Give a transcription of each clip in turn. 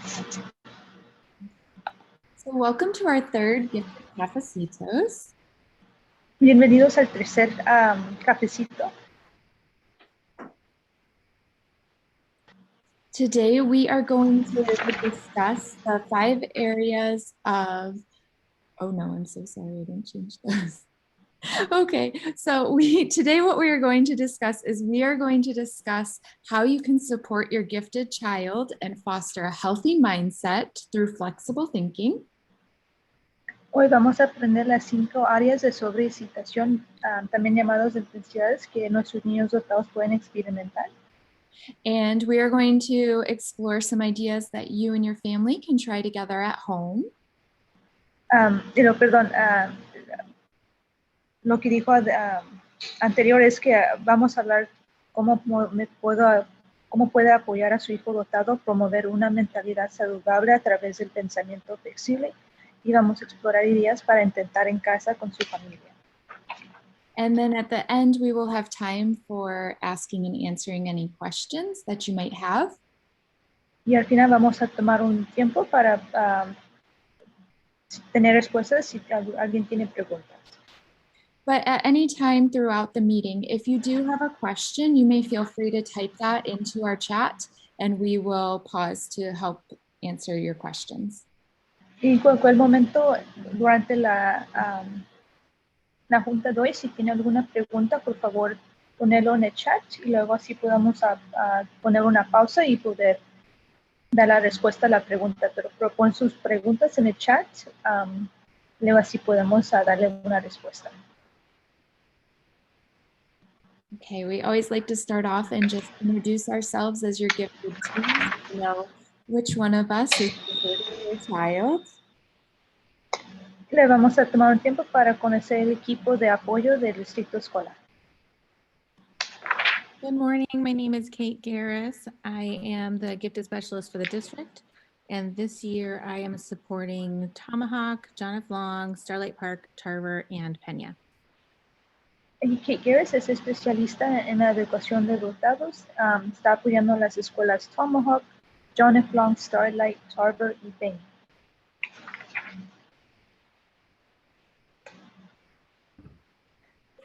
So welcome to our third gift of Cafecitos. Bienvenidos al tercer cafecito. Today we are going to discuss the 5 areas of, oh no, I'm so sorry, I didn't change those. Okay, so today what we are going to discuss is we are going to discuss how you can support your gifted child and foster a healthy mindset through flexible thinking. Hoy vamos a aprender las 5 áreas de sobreexcitación, también llamadas intensidades, que nuestros niños dotados pueden experimentar. And we are going to explore some ideas that you and your family can try together at home. Lo que dijo anterior es que vamos a hablar cómo puede apoyar a su hijo dotado, promover una mentalidad saludable a través del pensamiento flexible, y vamos a explorar ideas para intentar en casa con su familia. And then at the end, we will have time for asking and answering any questions that you might have. Y al final vamos a tomar un tiempo para tener respuestas si alguien tiene preguntas. But at any time throughout the meeting, if you do have a question, you may feel free to type that into our chat and we will pause to help answer your questions. Y en cualquier momento durante la junta de hoy, si tiene alguna pregunta, por favor, ponerlo en el chat y luego así podamos poner una pausa y poder dar la respuesta a la pregunta. Pero propon sus preguntas en el chat, luego así podemos darle una respuesta. Okay, we always like to start off and just introduce ourselves as your gifted team. You know which one of us is your child. Le vamos a tomar un tiempo para conocer el equipo de apoyo del distrito escolar. Good morning. My name is Kate Garris. I am the gifted specialist for the district. And this year I am supporting Tomahawk, John F. Long, Starlight Park, Tarver, and Peña. Y Kate Garris es especialista en la educación de dotados. Está apoyando las escuelas Tomahawk, John F. Long, Starlight, Tarver y Peña.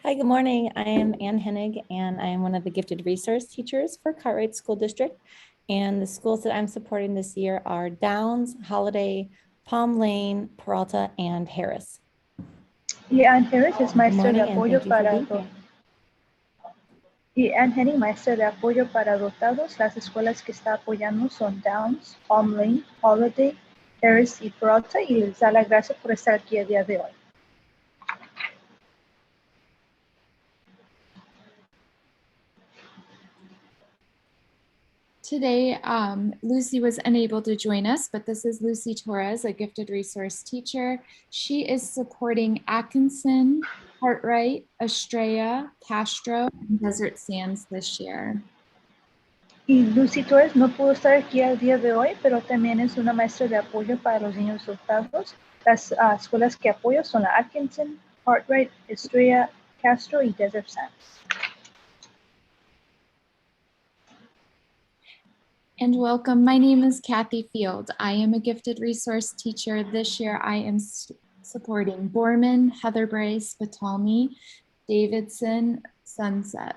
Hi, good morning. I am Ann Hennig, and I am one of the gifted resource teachers for Cartwright School District. And the schools that I'm supporting this year are Downs, Holiday, Palm Lane, Peralta, and Harris. Y Ann Harris es maestra de apoyo para y Ann Hennig, maestra de apoyo para dotados. Las escuelas que está apoyando son Downs, Palm Lane, Holiday, Harris y Peralta, y les da la gracia por estar aquí el día de hoy. Today, Lucy was unable to join us, but this is Lucy Torres, a gifted resource teacher. She is supporting Atkinson, Cartwright, Estrella, Castro, and Desert Sands this year. Y Lucy Torres no pudo estar aquí el día de hoy, pero también es una maestra de apoyo para los niños dotados. Las escuelas que apoyo son la Atkinson, Cartwright, Estrella, Castro y Desert Sands. And welcome. My name is Kathy Field. I am a gifted resource teacher. This year I am supporting Borman, Heather Brace, Batalmi, Davidson, Sunset.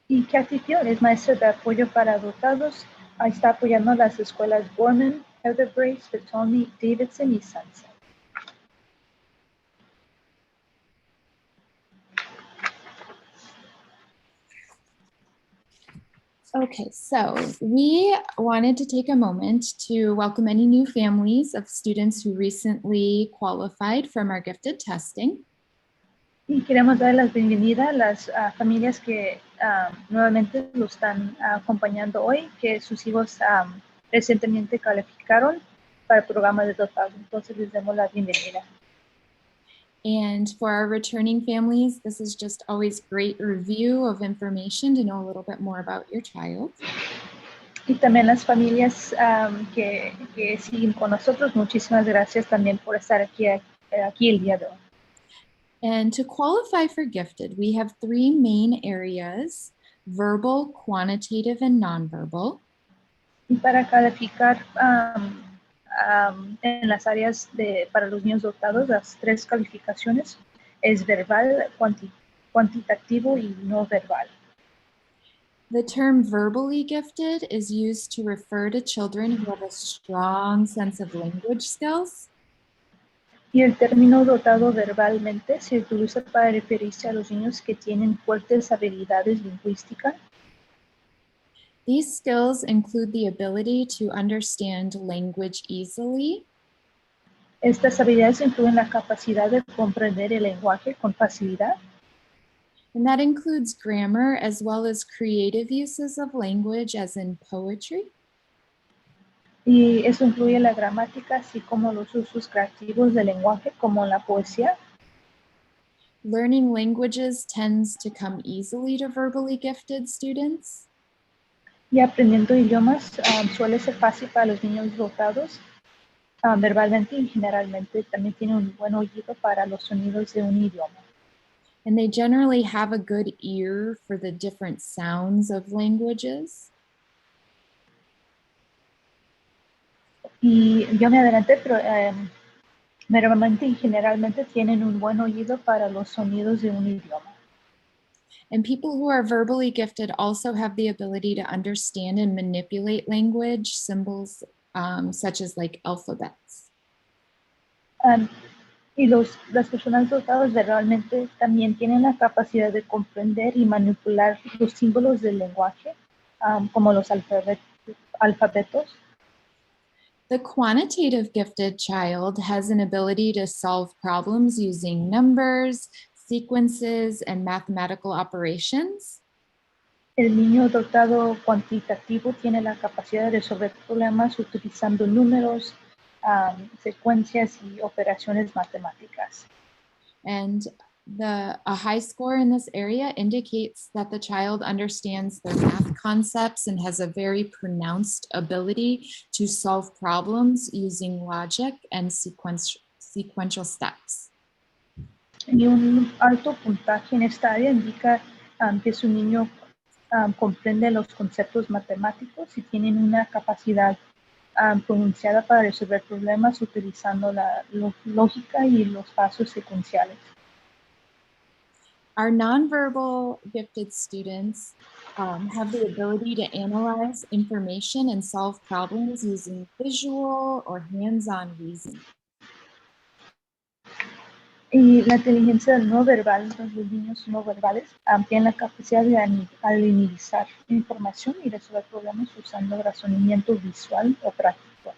Y Kathy Field es maestra de apoyo para dotados. Está apoyando las escuelas Borman, Heather Brace, Batalmi, Davidson y Sunset. Okay, so we wanted to take a moment to welcome any new families of students who recently qualified from our gifted testing. Y queremos dar la bienvenida a las familias que nuevamente lo están acompañando hoy, que sus hijos recientemente calificaron para el programa de dotados. Entonces les damos la bienvenida. And for our returning families, this is just always great review of information to know a little bit more about your child. Y también las familias que siguen con nosotros, muchísimas gracias también por estar aquí el día de hoy. And to qualify for gifted, we have 3 main areas: verbal, quantitative, and nonverbal. Y para calificar en las áreas para los niños dotados, las 3 calificaciones es verbal, cuantitativo y no verbal. The term verbally gifted is used to refer to children who have a strong sense of language skills. Y el término dotado verbalmente se utiliza para referirse a los niños que tienen fuertes habilidades lingüísticas. These skills include the ability to understand language easily, Estas habilidades incluyen la capacidad de comprender el lenguaje con facilidad, and that includes grammar as well as creative uses of language, as in poetry. y eso incluye la gramática, así como los usos creativos del lenguaje, como la poesía. Learning languages tends to come easily to verbally gifted students. Y aprendiendo idiomas suele ser fácil para los niños dotados verbalmente y generalmente también tienen un buen oído para los sonidos de un idioma. And they generally have a good ear for the different sounds of languages. Y yo me adelanté, pero normalmente y generalmente tienen un buen oído para los sonidos de un idioma. And people who are verbally gifted also have the ability to understand and manipulate language symbols, such as like alphabets. Y las personas dotadas verbalmente también tienen la capacidad de comprender y manipular los símbolos del lenguaje, como los alfabetos. The quantitative gifted child has an ability to solve problems using numbers, sequences, and mathematical operations. El niño dotado cuantitativo tiene la capacidad de resolver problemas utilizando números, secuencias y operaciones matemáticas. And a high score in this area indicates that the child understands their math concepts and has a very pronounced ability to solve problems using logic and sequential steps. Y un alto puntaje en esta área indica que su niño comprende los conceptos matemáticos y tienen una capacidad pronunciada para resolver problemas utilizando la lógica y los pasos secuenciales. Our nonverbal gifted students have the ability to analyze information and solve problems using visual or hands-on reasoning. Y la inteligencia no verbal, los niños no verbales, tienen la capacidad de analizar información y resolver problemas usando razonamiento visual o práctico.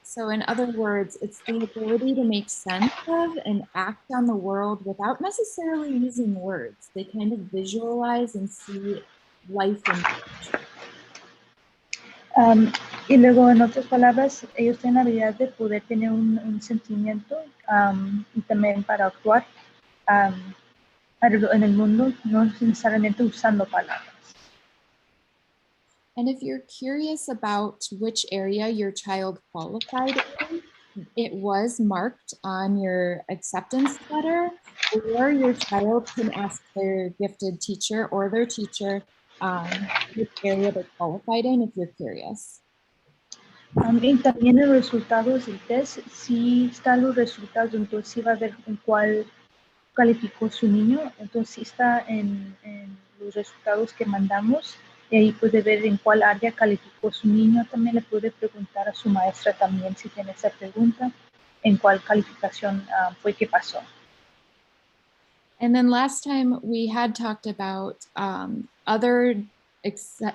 So in other words, it's the ability to make sense of and act on the world without necessarily using words. They kind of visualize and see life in nature. Y luego, en otras palabras, ellos tienen la habilidad de poder tener un sentimiento y también para actuar en el mundo, no necesariamente usando palabras. And if you're curious about which area your child qualified in, it was marked on your acceptance letter, or your child can ask their gifted teacher or their teacher which area they qualified in if you're curious. Y también en los resultados del test, sí están los resultados, entonces sí va a ver en cuál calificó su niño, entonces sí está en los resultados que mandamos, y ahí puede ver en cuál área calificó su niño. También le puede preguntar a su maestra también si tiene esa pregunta, en cuál calificación fue que pasó. And then last time we had talked about other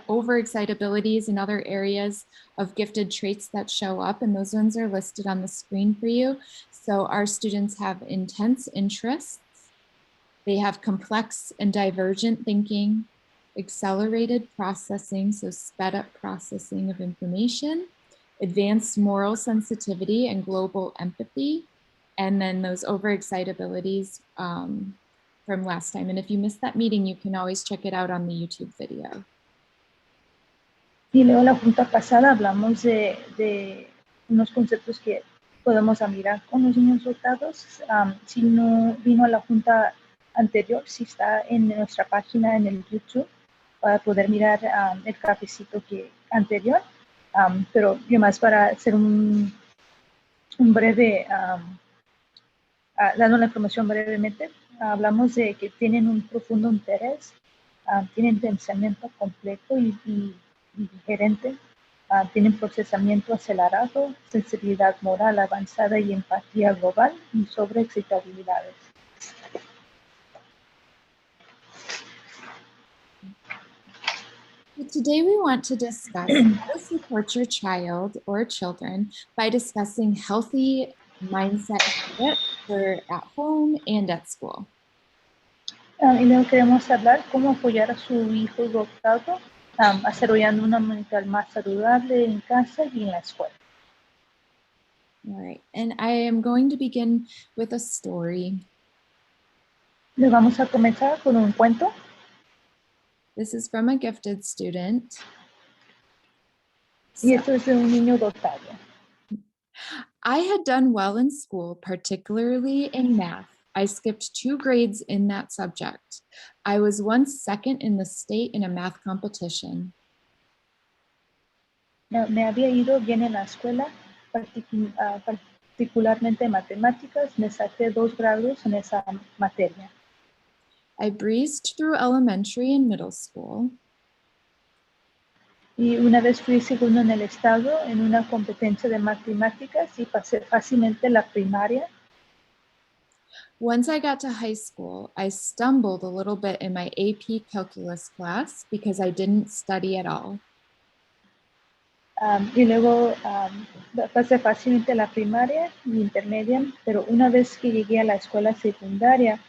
overexcitabilities and other areas of gifted traits that show up, and those ones are listed on the screen for you. So our students have intense interests, they have complex and divergent thinking, accelerated processing, so sped up processing of information, advanced moral sensitivity and global empathy, and then those overexcitabilities from last time. And if you missed that meeting, you can always check it out on the YouTube video. Y luego la junta pasada hablamos de unos conceptos que podemos mirar con los niños dotados. Si no vino a la junta anterior, si está en nuestra página en el YouTube, para poder mirar el cafecito anterior, pero yo más para hacer un breve, dando la información brevemente, hablamos de que tienen un profundo interés, tienen pensamiento completo y diferente, tienen procesamiento acelerado, sensibilidad moral avanzada y empatía global y sobre excitabilidades. Today we want to discuss how to support your child or children by discussing healthy mindset habits for at home and at school. Y luego queremos hablar cómo apoyar a su hijo adoptado desarrollando una mental más saludable en casa y en la escuela. All right, and I am going to begin with a story. Les vamos a comenzar con un cuento. This is from a gifted student. Y esto es de un niño dotado. I had done well in school, particularly in math. I skipped 2 grades in that subject. I was once second in the state in a math competition. Me había ido bien en la escuela, particularmente en matemáticas. Me saqué 2 grados en esa materia. I breezed through elementary and middle school. Y una vez fui segundo en el estado en una competencia de matemáticas y pasé fácilmente la primaria. Once I got to high school, I stumbled a little bit in my AP calculus class because I didn't study at all. Y luego pasé fácilmente la primaria y intermedia, pero una vez que llegué a la escuela secundaria,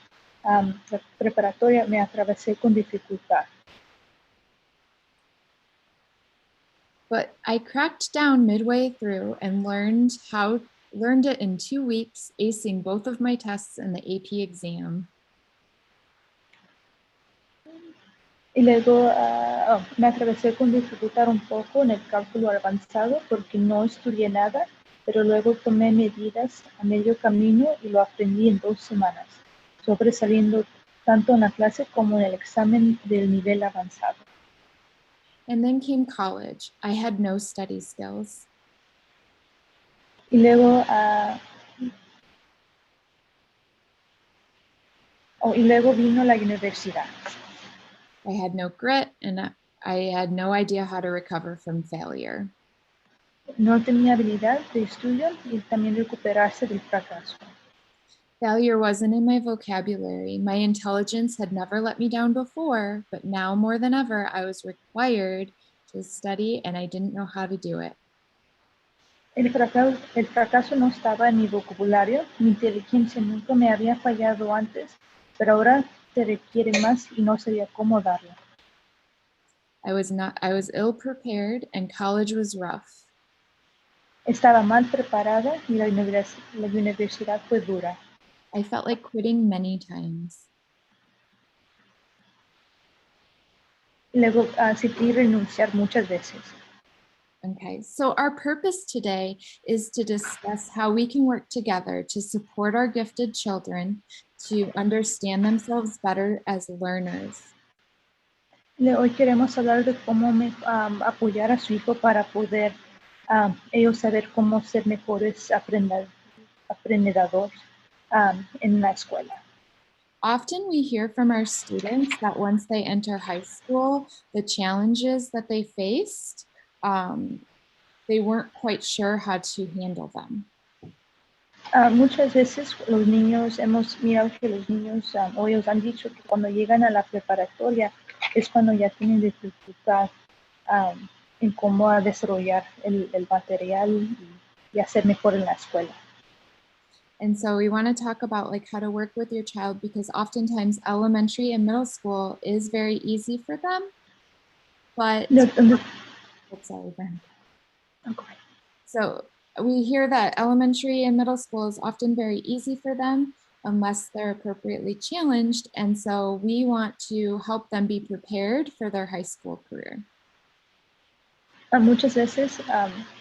la preparatoria, me atravesé con dificultad. But I cracked down midway through and learned it in 2 weeks, acing both of my tests in the AP exam. Y luego me atravesé con dificultad un poco en el cálculo avanzado porque no estudié nada, pero luego tomé medidas a medio camino y lo aprendí en 2 semanas, sobresaliendo tanto en la clase como en el examen del nivel avanzado. And then came college. I had no study skills. Y luego, vino la universidad. I had no grit and I had no idea how to recover from failure. No tenía habilidad de estudio y también recuperarse del fracaso. Failure wasn't in my vocabulary. My intelligence had never let me down before, but now more than ever, I was required to study and I didn't know how to do it. El fracaso no estaba en mi vocabulario, mi inteligencia nunca me había fallado antes, pero ahora se requiere más y no sabía cómo darlo. I was ill prepared and college was rough. Estaba mal preparada y la universidad fue dura. I felt like quitting many times. Y luego sentí renunciar muchas veces. Okay, so our purpose today is to discuss how we can work together to support our gifted children to understand themselves better as learners. Hoy queremos hablar de cómo apoyar a su hijo para poder ellos saber cómo ser mejores aprendedores en la escuela. Often we hear from our students that once they enter high school, the challenges that they faced, they weren't quite sure how to handle them. Muchas veces los niños, hemos mirado que los niños, o ellos han dicho que cuando llegan a la preparatoria es cuando ya tienen dificultad en cómo desarrollar el material y hacer mejor en la escuela. And so we want to talk about like how to work with your child because oftentimes elementary and middle school is very easy for them, but sorry, Brenda. Okay. So we hear that elementary and middle school is often very easy for them unless they're appropriately challenged. And so we want to help them be prepared for their high school career. Muchas veces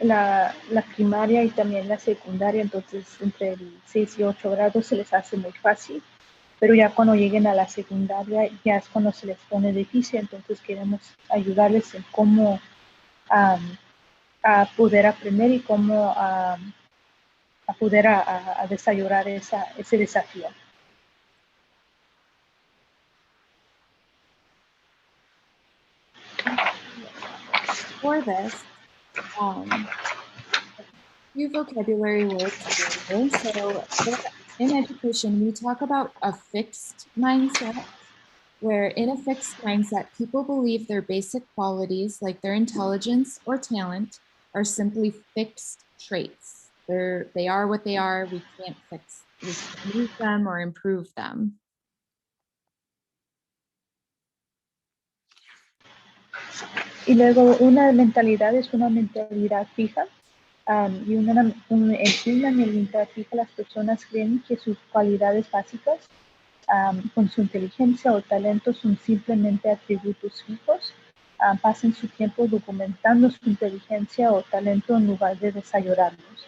la primaria y también la secundaria, entonces entre el 6 y 8 grados se les hace muy fácil pero ya cuando lleguen a la secundaria ya es cuando se les pone difícil, entonces queremos ayudarles en cómo a poder aprender y cómo a poder a desarrollar ese desafío. For this, few vocabulary words here. So in education, we talk about a fixed mindset, where in a fixed mindset, people believe their basic qualities, like their intelligence or talent, are simply fixed traits. They are what they are. We can't move them or improve them. Y luego una mentalidad es una mentalidad fija. Y en una mentalidad fija las personas creen que sus cualidades básicas con su inteligencia o talento son simplemente atributos fijos. Pasen su tiempo documentando su inteligencia o talento en lugar de desarrollarlos.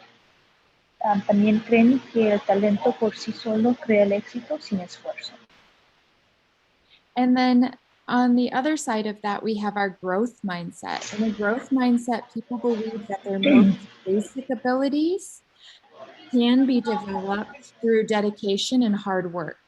También creen que el talento por sí solo crea el éxito sin esfuerzo. And then on the other side of that, we have our growth mindset. In a growth mindset, people believe that their most basic abilities can be developed through dedication and hard work.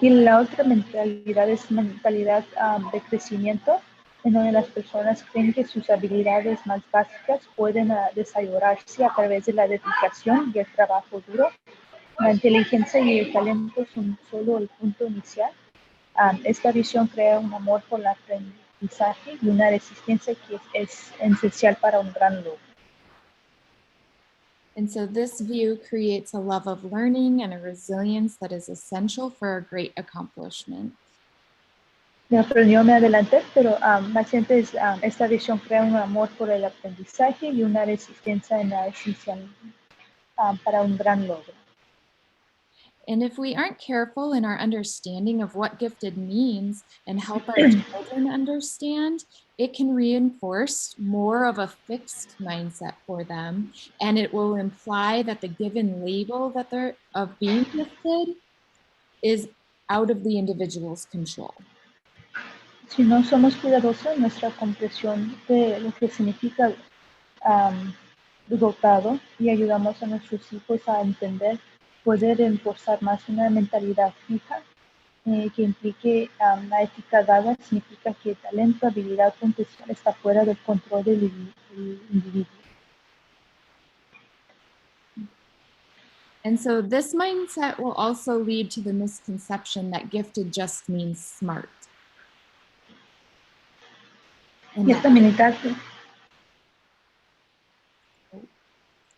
Y la otra mentalidad es mentalidad de crecimiento, en donde las personas creen que sus habilidades más básicas pueden desarrollarse a través de la dedicación y el trabajo duro. La inteligencia y el talento son solo el punto inicial. Esta visión crea un amor por el aprendizaje y una resistencia que es esencial para un gran logro. And so this view creates a love of learning and a resilience that is essential for a great accomplishment. Yo me adelanté, pero básicamente esta visión crea un amor por el aprendizaje y una resistencia en la esencial para un gran logro. And if we aren't careful in our understanding of what gifted means and help our children understand, it can reinforce more of a fixed mindset for them. And it will imply that the given label that they're of being gifted is out of the individual's control. Si no somos cuidadosos en nuestra comprensión de lo que significa dotado y ayudamos a nuestros hijos a entender, poder reforzar más una mentalidad fija que implique la ética dada, significa que talento, habilidad, potencial está fuera del control del individuo. And so this mindset will also lead to the misconception that gifted just means smart. Y esta mentalidad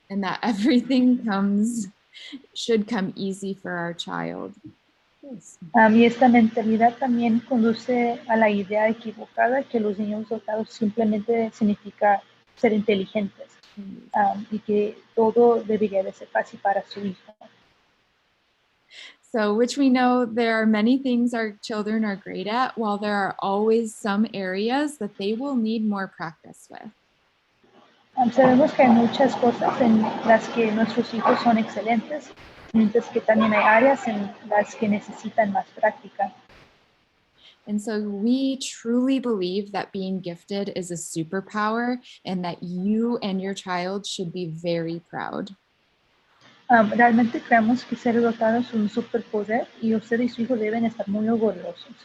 and that everything should come easy for our child. Y esta mentalidad también conduce a la idea equivocada que los niños dotados simplemente significa ser inteligentes y que todo debería de ser fácil para su hijo. So, which we know there are many things our children are great at, while there are always some areas that they will need more practice with. Sabemos que hay muchas cosas en las que nuestros hijos son excelentes, mientras que también hay áreas en las que necesitan más práctica. And so we truly believe that being gifted is a superpower and that you and your child should be very proud. Realmente creemos que ser dotados es un superpoder y usted y su hijo deben estar muy orgullosos.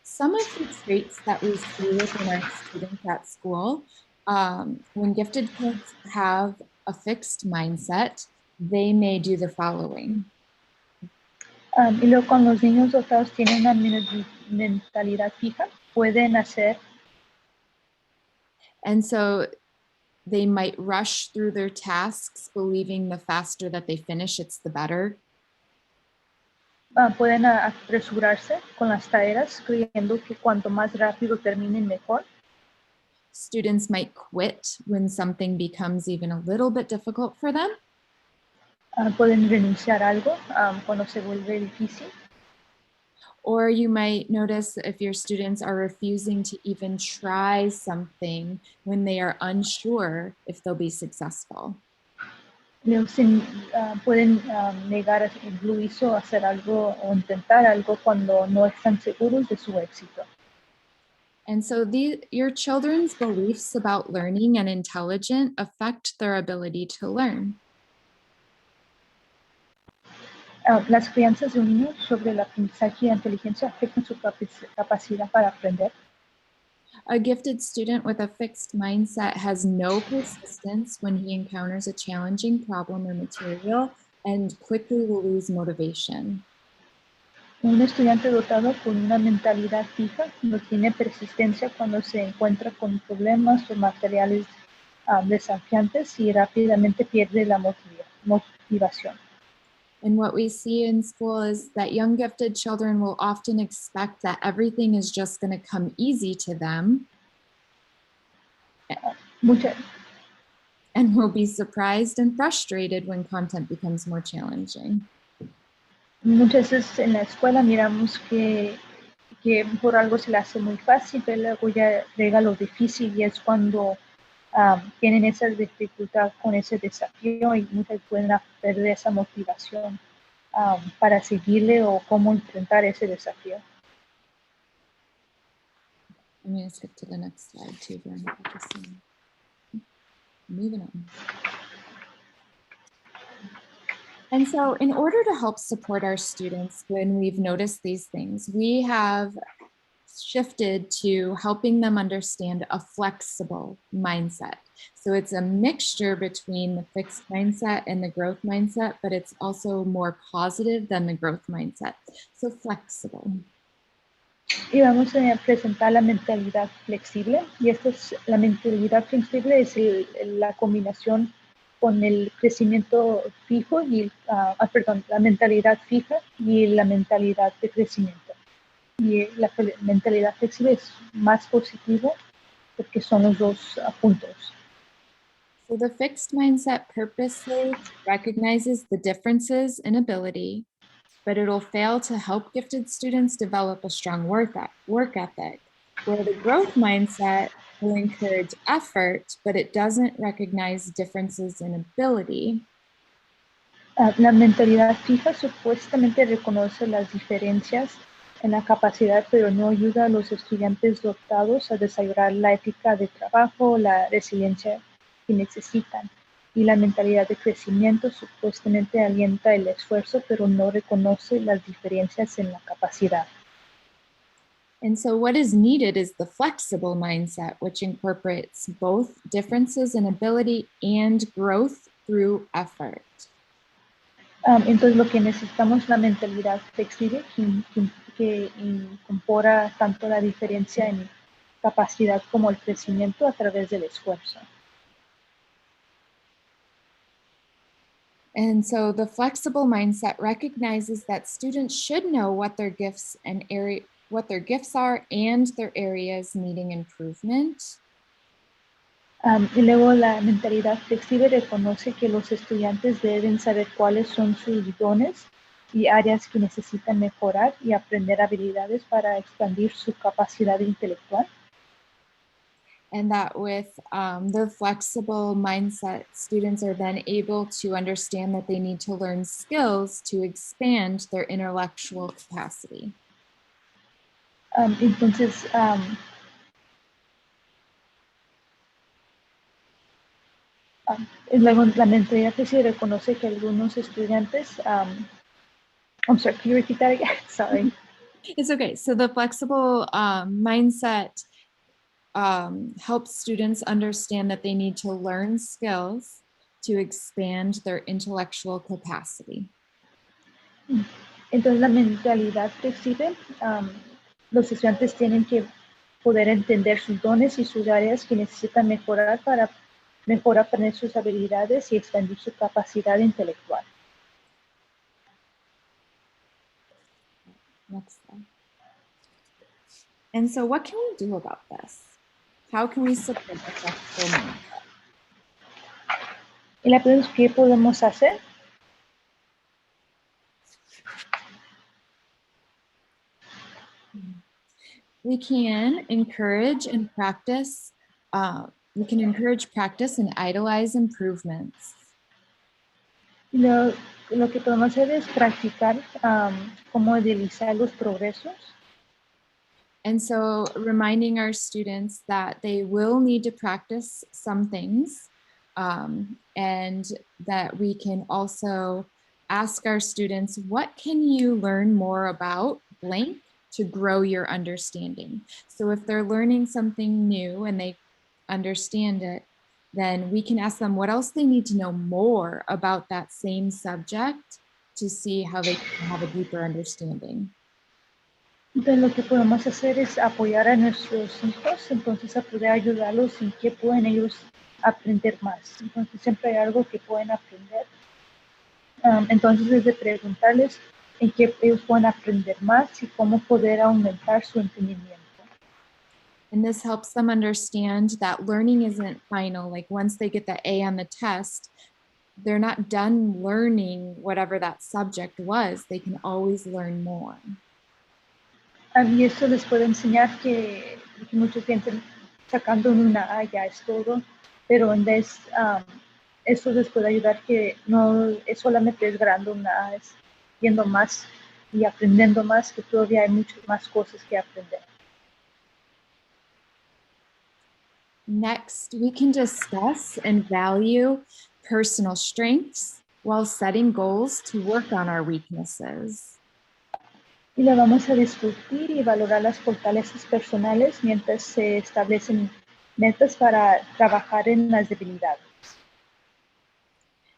Some of the traits that we see within our students at school, when gifted kids have a fixed mindset, they may do the following. Y luego cuando los niños dotados tienen una mentalidad fija, pueden hacer. And so they might rush through their tasks, believing the faster that they finish, it's the better. Pueden apresurarse con las tareas, creyendo que cuanto más rápido terminen, mejor. Students might quit when something becomes even a little bit difficult for them. Pueden renunciar a algo cuando se vuelve difícil. Or you might notice if your students are refusing to even try something when they are unsure if they'll be successful. pueden negar el juicio, hacer algo o intentar algo cuando no están seguros de su éxito. And so your children's beliefs about learning and intelligence affect their ability to learn. Las crianzas de un niño sobre el aprendizaje y la inteligencia afectan su capacidad para aprender. A gifted student with a fixed mindset has no persistence when he encounters a challenging problem or material and quickly will lose motivation. Un estudiante dotado con una mentalidad fija no tiene persistencia cuando se encuentra con problemas o materiales desafiantes y rápidamente pierde la motivación. And what we see in school is that young gifted children will often expect that everything is just going to come easy to them. And will be surprised and frustrated when content becomes more challenging. Muchas veces en la escuela miramos que por algo se le hace muy fácil, pero luego ya llega lo difícil y es cuando tienen esa dificultad con ese desafío y muchas pueden perder esa motivación para seguirle o cómo enfrentar ese desafío. I'm going to skip to the next slide too, Veronica. Moving on. And so in order to help support our students when we've noticed these things, we have shifted to helping them understand a flexible mindset. So it's a mixture between the fixed mindset and the growth mindset, but it's also more positive than the growth mindset. So flexible. Y vamos a presentar la mentalidad flexible. Y la mentalidad flexible es la combinación con el crecimiento fijo y, la mentalidad fija y la mentalidad de crecimiento. Y la mentalidad flexible es más positivo porque son los dos puntos. So the fixed mindset purposely recognizes the differences in ability, but it'll fail to help gifted students develop a strong work ethic, where the growth mindset will encourage effort, but it doesn't recognize differences in ability. La mentalidad fija supuestamente reconoce las diferencias en la capacidad, pero no ayuda a los estudiantes dotados a desarrollar la ética de trabajo, la resiliencia que necesitan. Y la mentalidad de crecimiento supuestamente alienta el esfuerzo, pero no reconoce las diferencias en la capacidad. And so what is needed is the flexible mindset, which incorporates both differences in ability and growth through effort. Entonces lo que necesitamos es la mentalidad flexible que incorpora tanto la diferencia en capacidad como el crecimiento a través del esfuerzo. And so the flexible mindset recognizes that students should know what their gifts are and their areas needing improvement. Y luego la mentalidad flexible reconoce que los estudiantes deben saber cuáles son sus dones y áreas que necesitan mejorar y aprender habilidades para expandir su capacidad intelectual. And that with the flexible mindset, students are then able to understand that they need to learn skills to expand their intellectual capacity. Entonces, la mentalidad flexible reconoce que algunos estudiantes, I'm sorry, can you repeat that again? Sorry. It's okay. So the flexible mindset helps students understand that they need to learn skills to expand their intellectual capacity. Entonces, la mentalidad flexible, los estudiantes tienen que poder entender sus dones y sus áreas que necesitan mejorar para mejor aprender sus habilidades y expandir su capacidad intelectual. Next slide. And so what can we do about this? How can we support the flexible mindset? Y la pregunta es, ¿qué podemos hacer? We can encourage practice and idolize improvements. Y lo que podemos hacer es practicar cómo idealizar los progresos. And so reminding our students that they will need to practice some things, and that we can also ask our students, what can you learn more about blank to grow your understanding? So if they're learning something new and they understand it, then we can ask them what else they need to know more about that same subject to see how they can have a deeper understanding. Entonces lo que podemos hacer es apoyar a nuestros hijos, entonces a poder ayudarlos en qué pueden ellos aprender más. Entonces siempre hay algo que pueden aprender. Entonces es de preguntarles en qué ellos pueden aprender más y cómo poder aumentar su entendimiento. And this helps them understand that learning isn't final. Like once they get the A on the test, they're not done learning whatever that subject was. They can always learn more. Y eso les puede enseñar que muchos piensan sacando una A ya es todo, pero en vez eso les puede ayudar que no es solamente desgranando una A, es viendo más y aprendiendo más, que todavía hay muchas más cosas que aprender. Next, we can discuss and value personal strengths while setting goals to work on our weaknesses. Y le vamos a discutir y valorar las fortalezas personales mientras se establecen metas para trabajar en las debilidades.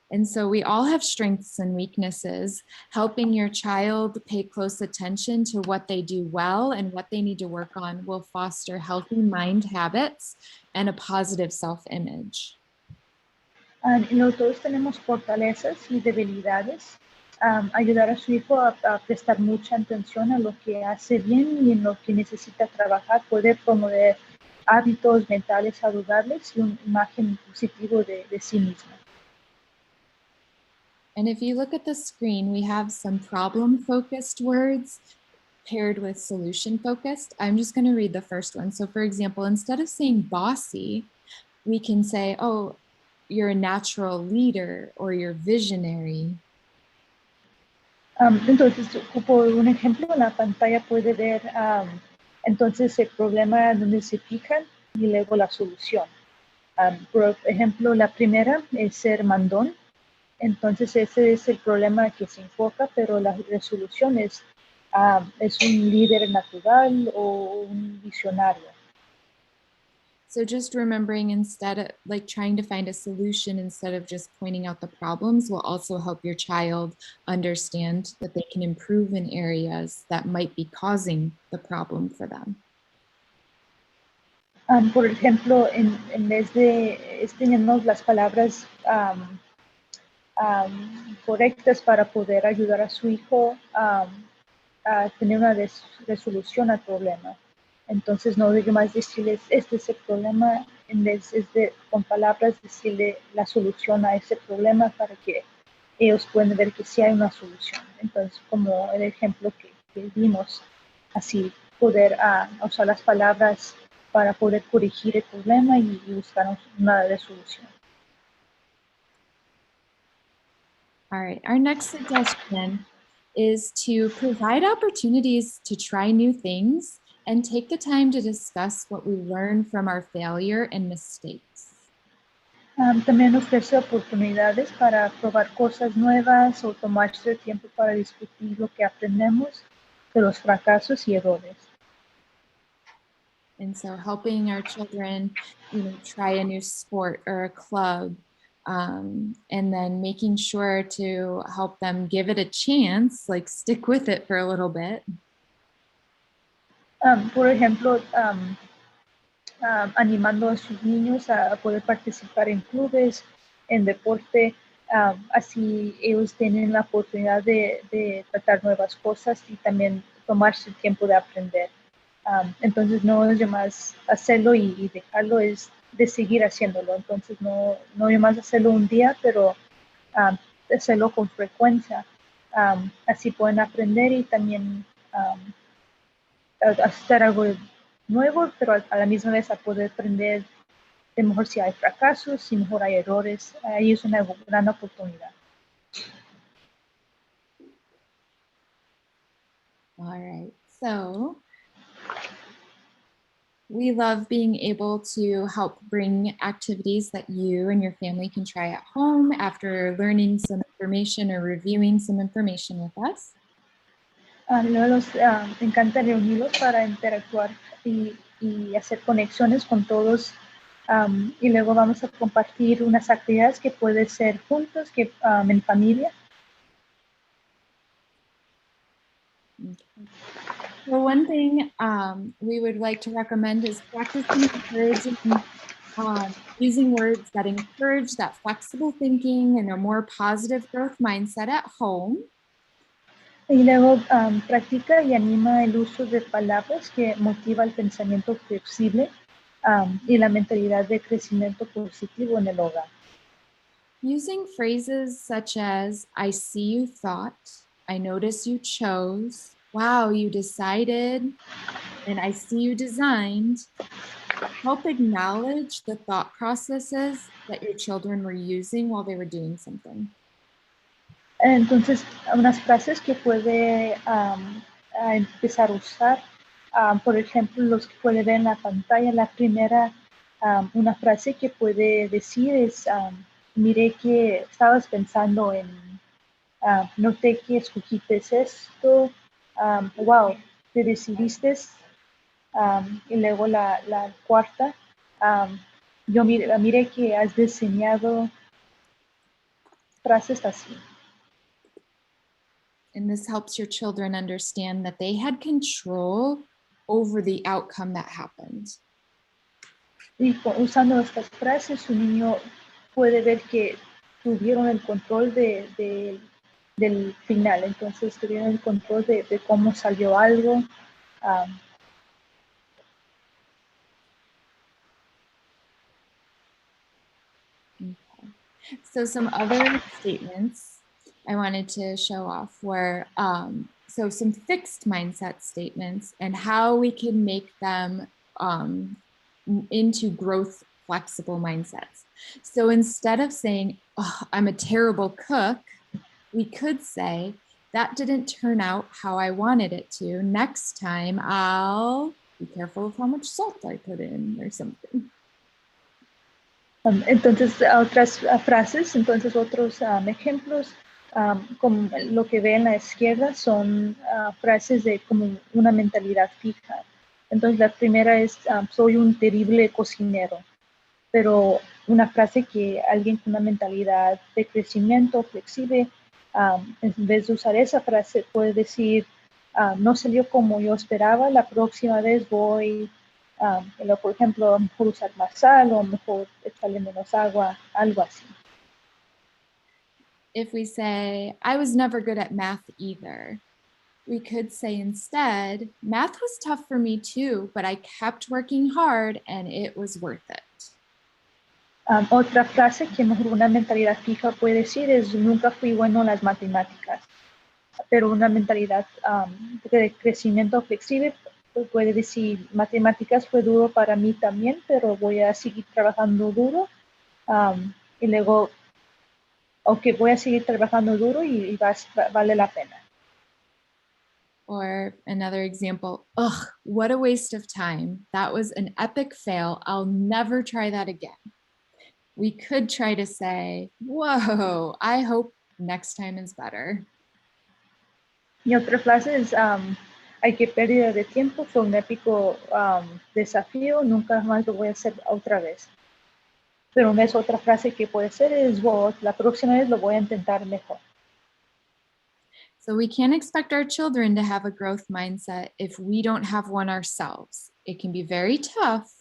And so we all have strengths and weaknesses. Helping your child pay close attention to what they do well and what they need to work on will foster healthy mind habits and a positive self-image. Todos tenemos fortalezas y debilidades. Ayudar a su hijo a prestar mucha atención a lo que hace bien y en lo que necesita trabajar, poder promover hábitos mentales saludables y una imagen positiva de sí mismo. And if you look at the screen, we have some problem-focused words paired with solution-focused. I'm just going to read the first one. So for example, instead of saying bossy, we can say, oh, you're a natural leader or you're visionary. Entonces, por un ejemplo, en la pantalla puede ver entonces el problema donde se fijan y luego la solución. Por ejemplo, la primera es ser mandón. Entonces ese es el problema que se enfoca, pero la resolución es un líder natural o un visionario. So just remembering, instead of like trying to find a solution instead of just pointing out the problems, will also help your child understand that they can improve in areas that might be causing the problem for them. Por ejemplo, en vez de tenemos las palabras correctas para poder ayudar a su hijo a tener una resolución al problema. Entonces no digo más decirles, este es el problema, en vez de con palabras decirle la solución a ese problema para que ellos puedan ver que sí hay una solución. Entonces, como el ejemplo que vimos, así poder usar las palabras para poder corregir el problema y buscar una resolución. All right, our next suggestion is to provide opportunities to try new things and take the time to discuss what we learn from our failure and mistakes. También ofrece oportunidades para probar cosas nuevas o tomarse el tiempo para discutir lo que aprendemos de los fracasos y errores. And so helping our children, try a new sport or a club, and then making sure to help them give it a chance, like stick with it for a little bit. Por ejemplo, animando a sus niños a poder participar en clubes, en deporte, así ellos tienen la oportunidad de tratar nuevas cosas y también tomarse el tiempo de aprender. Entonces no es más hacerlo y dejarlo, es de seguir haciéndolo. Entonces no es más hacerlo un día, pero hacerlo con frecuencia. Así pueden aprender y también hacer algo nuevo, pero a la misma vez a poder aprender de mejor si hay fracasos, si mejor hay errores. Ahí es una gran oportunidad. All right, so we love being able to help bring activities that you and your family can try at home after learning some information or reviewing some information with us. Luego nos encanta reunirlos para interactuar y hacer conexiones con todos. Y luego vamos a compartir unas actividades que pueden ser juntos, que en familia. Okay. So one thing we would like to recommend is practicing encouraging using words that encourage that flexible thinking and a more positive growth mindset at home. Y luego practica y anima el uso de palabras que motiva el pensamiento flexible y la mentalidad de crecimiento positivo en el hogar. Using phrases such as, I see you thought, I notice you chose, wow, you decided, and I see you designed, help acknowledge the thought processes that your children were using while they were doing something. Entonces, unas frases que puede empezar a usar, por ejemplo, los que puede ver en la pantalla, la primera, una frase que puede decir es, miré que estabas pensando en, noté que escogiste esto, wow, te decidiste, y luego la cuarta, yo miré que has diseñado frases así. And this helps your children understand that they had control over the outcome that happened. Y usando estas frases, su niño puede ver que tuvieron el control del final, entonces tuvieron el control de cómo salió algo. Okay. So some other statements I wanted to show off were so some fixed mindset statements and how we can make them into growth flexible mindsets. So instead of saying, oh, I'm a terrible cook, we could say, that didn't turn out how I wanted it to. Next time, I'll be careful of how much salt I put in or something. Entonces, otras frases, entonces otros ejemplos, como lo que ve en la izquierda, son frases de como una mentalidad fija. Entonces, la primera es, soy un terrible cocinero. Pero una frase que alguien con una mentalidad de crecimiento flexible, en vez de usar esa frase, puede decir, no salió como yo esperaba, la próxima vez voy, por ejemplo, a lo mejor usar más sal o a lo mejor echarle menos agua, algo así. If we say, I was never good at math either, we could say instead, math was tough for me too, but I kept working hard and it was worth it. Otra frase que mejor una mentalidad fija puede decir es, nunca fui bueno en las matemáticas, pero una mentalidad de crecimiento flexible puede decir, matemáticas fue duro para mí también, pero voy a seguir trabajando duro, y luego, ok, voy a seguir trabajando duro y vale la pena. Or another example, ugh, what a waste of time. That was an epic fail. I'll never try that again. We could try to say, whoa, I hope next time is better. Y otra frase es, hay que pérdida de tiempo, fue un épico desafío, nunca más lo voy a hacer otra vez. Pero una es otra frase que puede ser es, wow, la próxima vez lo voy a intentar mejor. So we can't expect our children to have a growth mindset if we don't have one ourselves. It can be very tough,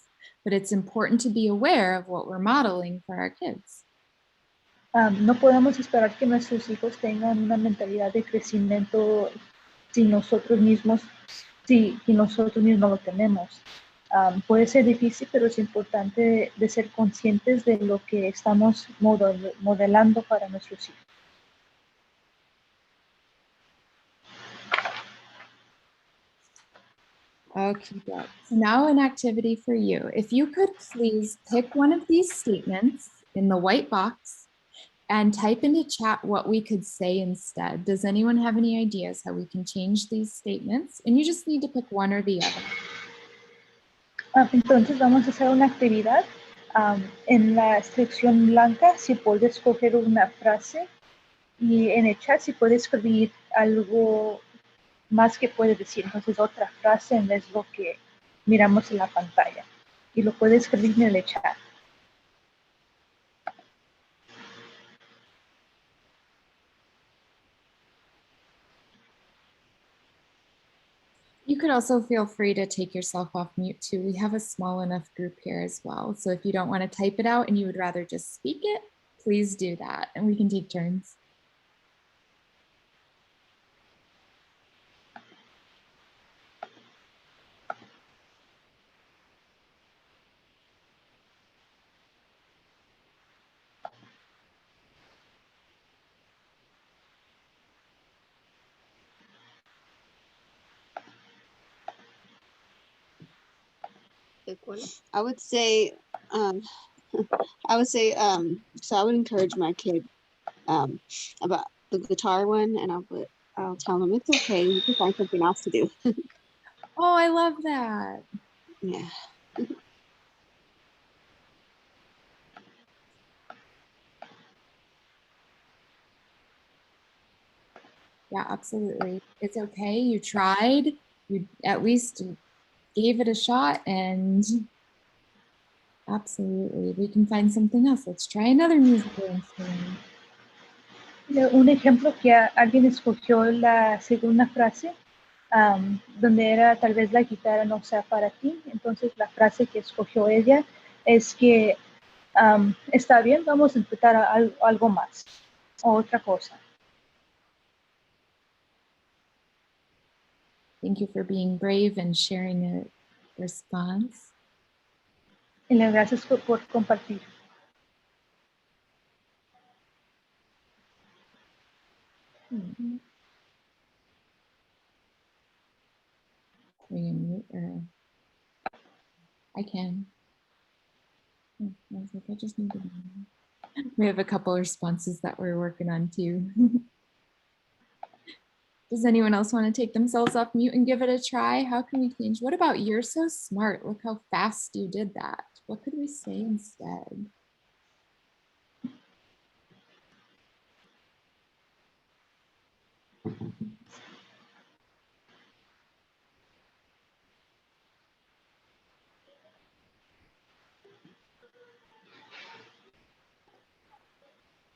but it's important to be aware of what we're modeling for our kids. No podemos esperar que nuestros hijos tengan una mentalidad de crecimiento si nosotros mismos lo tenemos. Puede ser difícil, pero es importante de ser conscientes de lo que estamos modelando para nuestros hijos. Okay, good. So now an activity for you. If you could please pick one of these statements in the white box and type into chat what we could say instead. Does anyone have any ideas how we can change these statements? And you just need to pick one or the other. Entonces vamos a hacer una actividad. En la sección blanca, si puede escoger una frase, y en el chat si puede escribir algo más que puede decir. Entonces otra frase en vez de lo que miramos en la pantalla. Y lo puede escribir en el chat. You could also feel free to take yourself off mute too. We have a small enough group here as well. So if you don't want to type it out and you would rather just speak it, please do that and we can take turns. I would say, so I would encourage my kid about the guitar one, and I'll tell them it's okay. You can find something else to do. Oh, I love that. Yeah. Yeah, absolutely. It's okay. You tried. You at least gave it a shot and absolutely. We can find something else. Let's try another musical instrument. Un ejemplo que alguien escogió la segunda frase, donde era tal vez la guitarra no sea para ti. Entonces la frase que escogió ella es que está bien, vamos a intentar algo más o otra cosa. Thank you for being brave and sharing a response. Y le gracias por compartir. Can you mute or I can. I was like, I just need to. We have a couple of responses that we're working on too. Does anyone else want to take themselves off mute and give it a try? How can we change? What about you're so smart? Look how fast you did that. What could we say instead?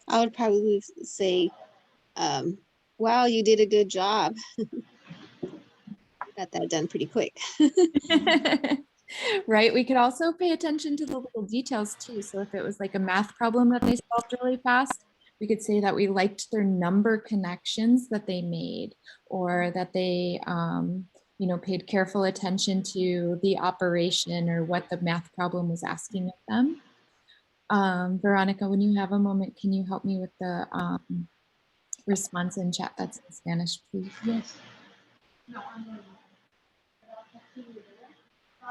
I would probably say, wow, you did a good job. Got that done pretty quick. Right. We could also pay attention to the little details too. So if it was like a math problem that they solved really fast, we could say that we liked their number connections that they made, or that they, you know, paid careful attention to the operation or what the math problem was asking of them. Veronica, when you have a moment, can you help me with the response in chat that's in Spanish, please? Yes.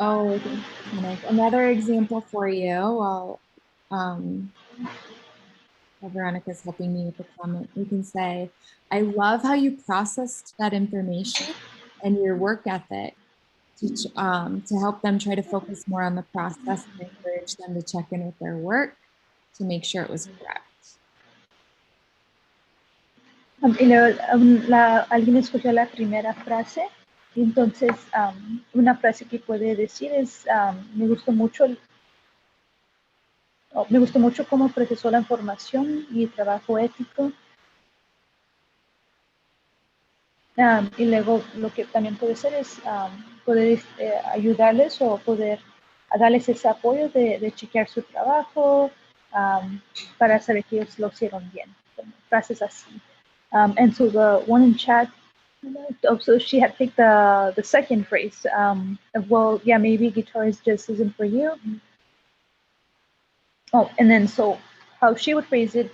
Oh, another example for you. Well, Veronica's helping me with the comment. We can say, I love how you processed that information and your work ethic to help them try to focus more on the process and encourage them to check in with their work to make sure it was correct. Y luego, alguien escogió la primera frase, y entonces una frase que puede decir es, me gustó mucho cómo procesó la información y el trabajo ético. Y luego lo que también puede ser es poder ayudarles o poder darles ese apoyo de chequear su trabajo para saber que ellos lo hicieron bien. Frases así. And so the one in chat, so she had picked the second phrase of, well, yeah, maybe guitar is just isn't for you. Oh, and then so how she would phrase it,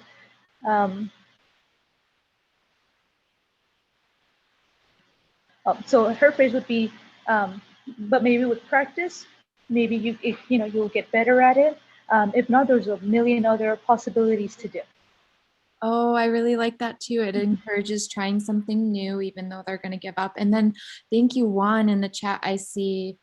so her phrase would be, but maybe with practice, maybe you'll get better at it. If not, there's a million other possibilities to do. Oh, I really like that too. It encourages trying something new, even though they're going to give up. And then thank you, Juan, in the chat. I see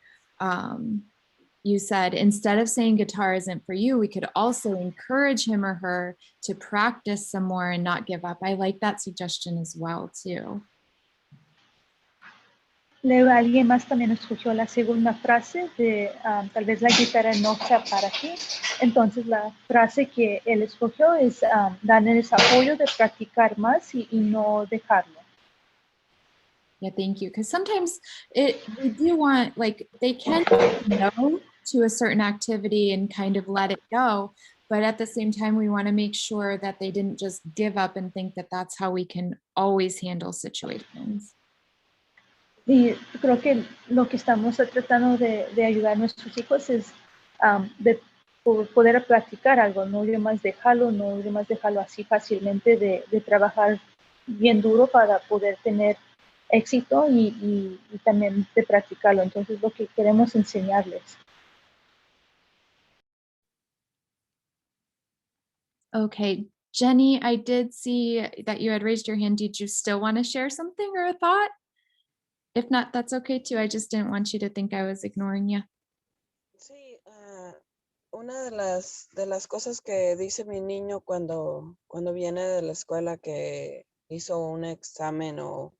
you said instead of saying guitar isn't for you, we could also encourage him or her to practice some more and not give up. I like that suggestion as well too. Luego alguien más también escogió la segunda frase de tal vez la guitarra no sea para ti. Entonces la frase que él escogió es darles apoyo de practicar más y no dejarlo. Yeah, thank you. Because sometimes we do want, like, they can say no to a certain activity and kind of let it go. But at the same time, we want to make sure that they didn't just give up and think that that's how we can always handle situations. Y creo que lo que estamos tratando de ayudar a nuestros hijos es de poder practicar algo, no más dejarlo, no más dejarlo así fácilmente, de trabajar bien duro para poder tener éxito y también de practicarlo. Entonces, lo que queremos enseñarles. Okay, Jenny, I did see that you had raised your hand. Did you still want to share something or a thought? If not, that's okay too. I just didn't want you to think I was ignoring you. Sí, una de las cosas que dice mi niño cuando viene de la escuela que hizo un examen o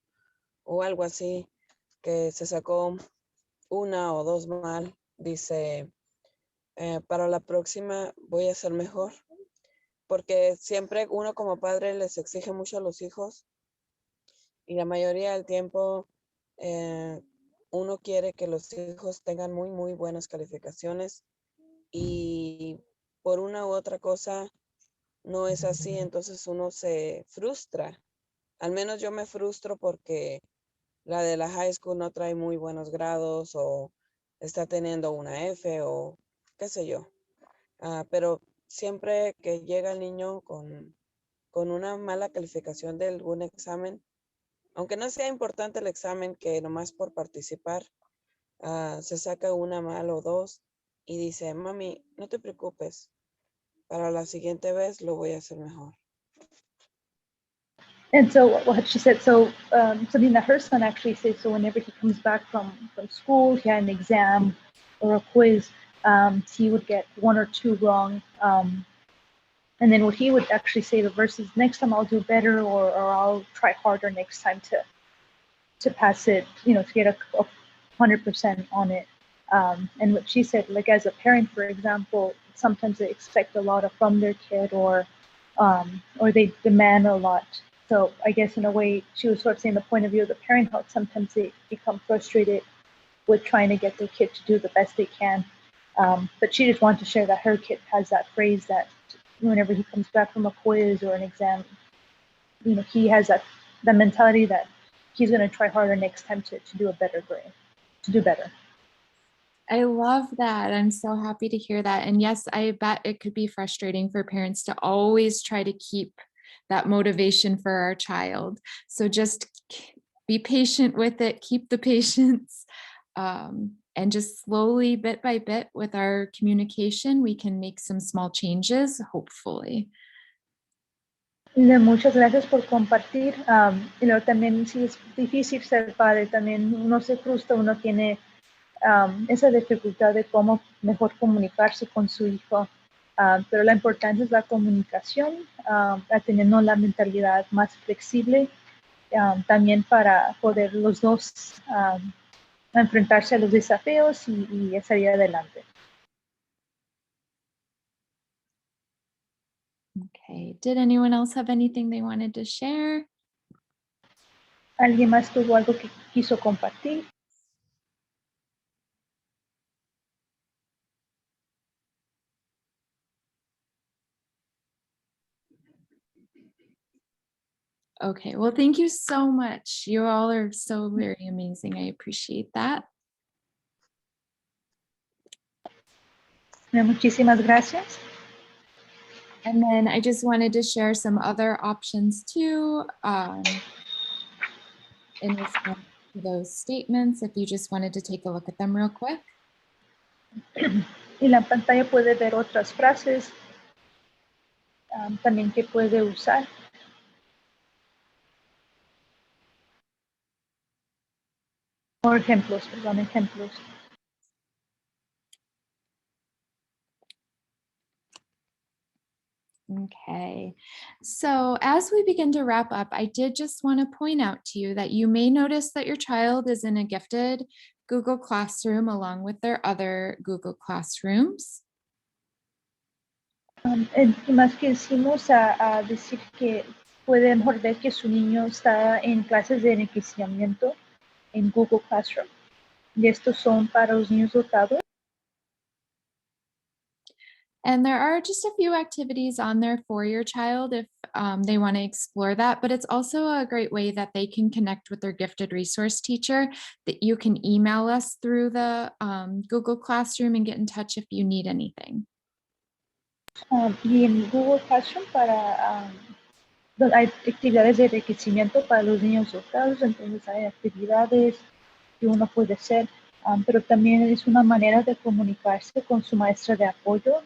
algo así, que se sacó una o dos mal, dice, para la próxima voy a ser mejor, porque siempre uno como padre les exige mucho a los hijos y la mayoría del tiempo uno quiere que los hijos tengan muy, muy buenas calificaciones y por una u otra cosa no es así, entonces uno se frustra. Al menos yo me frustro porque la de la high school no trae muy buenos grados o está teniendo una F o qué sé yo. Pero siempre que llega el niño con una mala calificación de algún examen, aunque no sea importante el examen, que nomás por participar se saca una mal o dos y dice, mami, no te preocupes, para la siguiente vez lo voy a hacer mejor. And so what she said, something that her son actually says, so whenever he comes back from school, he had an exam or a quiz, he would get one or two wrong. And then what he would actually say the verses, next time I'll do better or I'll try harder next time to pass it, to get a 100% on it. And what she said, like as a parent, for example, sometimes they expect a lot from their kid or they demand a lot. So I guess in a way, she was sort of saying the point of view of the parent, how sometimes they become frustrated with trying to get their kid to do the best they can. But she just wanted to share that her kid has that phrase that whenever he comes back from a quiz or an exam, he has that mentality that he's going to try harder next time to do a better grade, to do better. I love that. I'm so happy to hear that. And yes, I bet it could be frustrating for parents to always try to keep that motivation for our child. So just be patient with it, keep the patience, and just slowly, bit by bit, with our communication, we can make some small changes, hopefully. Muchas gracias por compartir. Y luego también sí es difícil ser padre, también uno se frustra, uno tiene esa dificultad de cómo mejor comunicarse con su hijo. Pero la importancia es la comunicación, teniendo la mentalidad más flexible, también para poder los dos enfrentarse a los desafíos y salir adelante. Okay, did anyone else have anything they wanted to share? ¿Alguien más tuvo algo que quiso compartir? Okay, well, thank you so much. You all are so very amazing. I appreciate that. Muchísimas gracias. And then I just wanted to share some other options too, in response to those statements, if you just wanted to take a look at them real quick. Y la pantalla puede ver otras frases también que puede usar. Or ejemplos, perdón, ejemplos. Okay, so as we begin to wrap up, I did just want to point out to you that you may notice that your child is in a gifted Google Classroom along with their other Google Classrooms. Y más que hicimos a decir que puede mejor ver que su niño está en clases de enriquecimiento en Google Classroom. Y estos son para los niños dotados. And there are just a few activities on there for your child if they want to explore that, but it's also a great way that they can connect with their gifted resource teacher, that you can email us through the Google Classroom and get in touch if you need anything. Y en Google Classroom hay actividades de enriquecimiento para los niños dotados, entonces hay actividades que uno puede hacer, pero también es una manera de comunicarse con su maestra de apoyo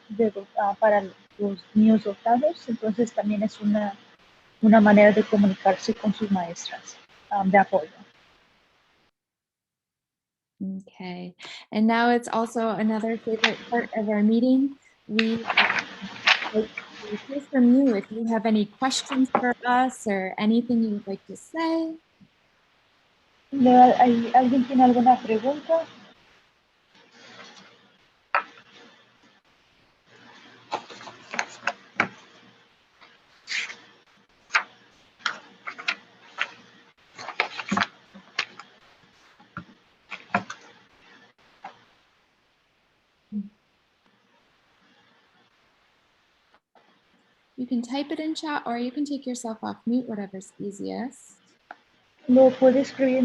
para los niños dotados, entonces también es una manera de comunicarse con sus maestras de apoyo. Okay, and now it's also another favorite part of our meeting. We like to hear from you if you have any questions for us or anything you would like to say. ¿Alguien tiene alguna pregunta? You can type it in chat or you can take yourself off mute, whatever's easiest. Lo puede escribir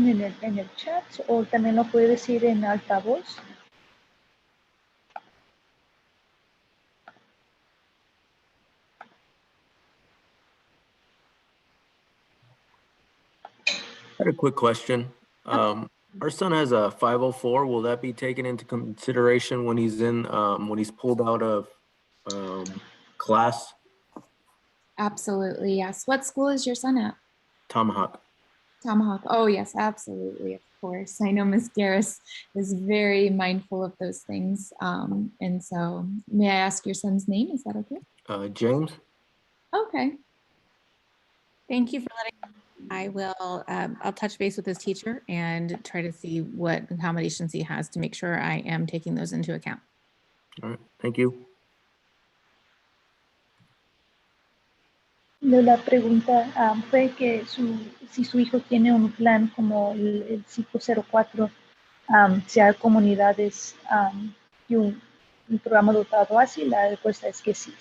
en el chat o también lo puede decir en altavoz. I had a quick question. Our son has a 504. Will that be taken into consideration when he's when he's pulled out of class? Absolutely, yes. What school is your son at? Tomahawk. Tomahawk. Oh, yes, absolutely, of course. I know Ms. Garris is very mindful of those things. And so may I ask your son's name? Is that okay? James. Okay. Thank you for letting me. I will, I'll touch base with his teacher and try to see what accommodations he has to make sure I am taking those into account. All right, thank you. La pregunta fue que si su hijo tiene un plan como el 504, si hay comunidades y un programa dotado así, la respuesta es que sí,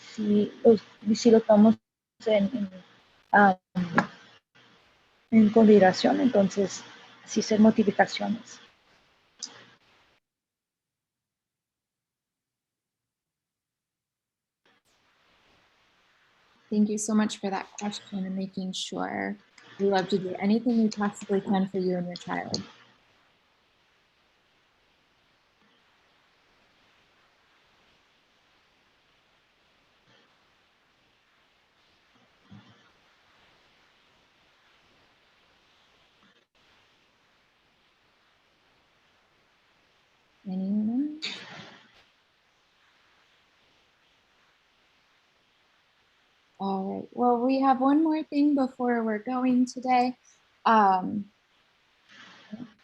si lo tomamos en consideración, entonces sí ser notificaciones. Thank you so much for that question and making sure. We love to do anything we possibly can for you and your child. Anyone else? All right, well, we have one more thing before we're going today.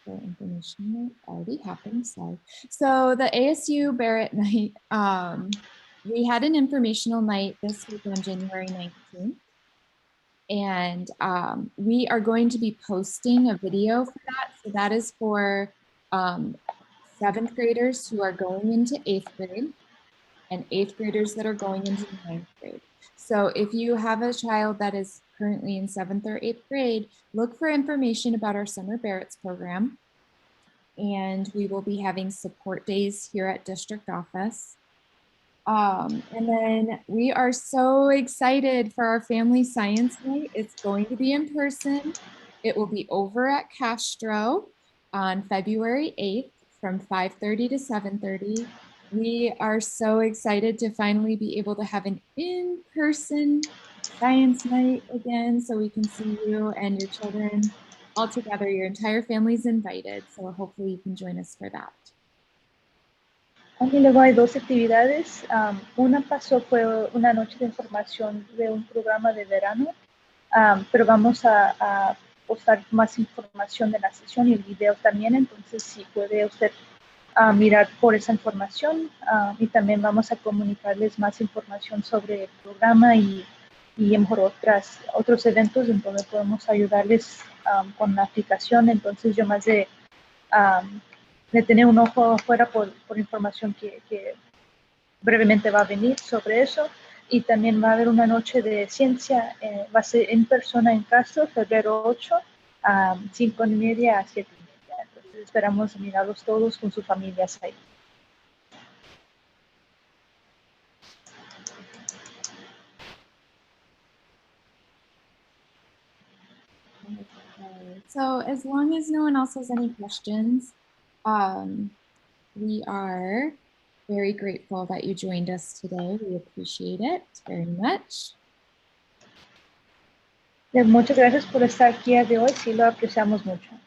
Information already happened, sorry. So the ASU Barrett night, we had an informational night this week on January 19th. And we are going to be posting a video for that. So that is for 7th graders who are going into 8th grade and 8th graders that are going into 9th grade. So if you have a child that is currently in 7th or 8th grade, look for information about our Summer Barrett's program. And we will be having support days here at district office. And then we are so excited for our family science night. It's going to be in person. It will be over at Castro on February 8th from 5:30 to 7:30. We are so excited to finally be able to have an in-person science night again so we can see you and your children. all together. Your entire family's invited, so hopefully you can join us for that. Y luego hay dos actividades. Una fue una noche de información de un programa de verano, pero vamos a postar más información de la sesión y el video también, entonces si puede usted mirar por esa información, y también vamos a comunicarles más información sobre el programa y mejor otros eventos en donde podemos ayudarles con la aplicación. Entonces yo más de tener un ojo afuera por información que brevemente va a venir sobre eso. Y también va a haber una noche de ciencia, va a ser en persona en Castro, febrero 8, 5:30 a 7:30. Entonces esperamos mirarlos todos con sus familias ahí. Okay. So as long as no one else has any questions, we are very grateful that you joined us today. We appreciate it very much. Muchas gracias por estar aquí de hoy, sí lo apreciamos mucho.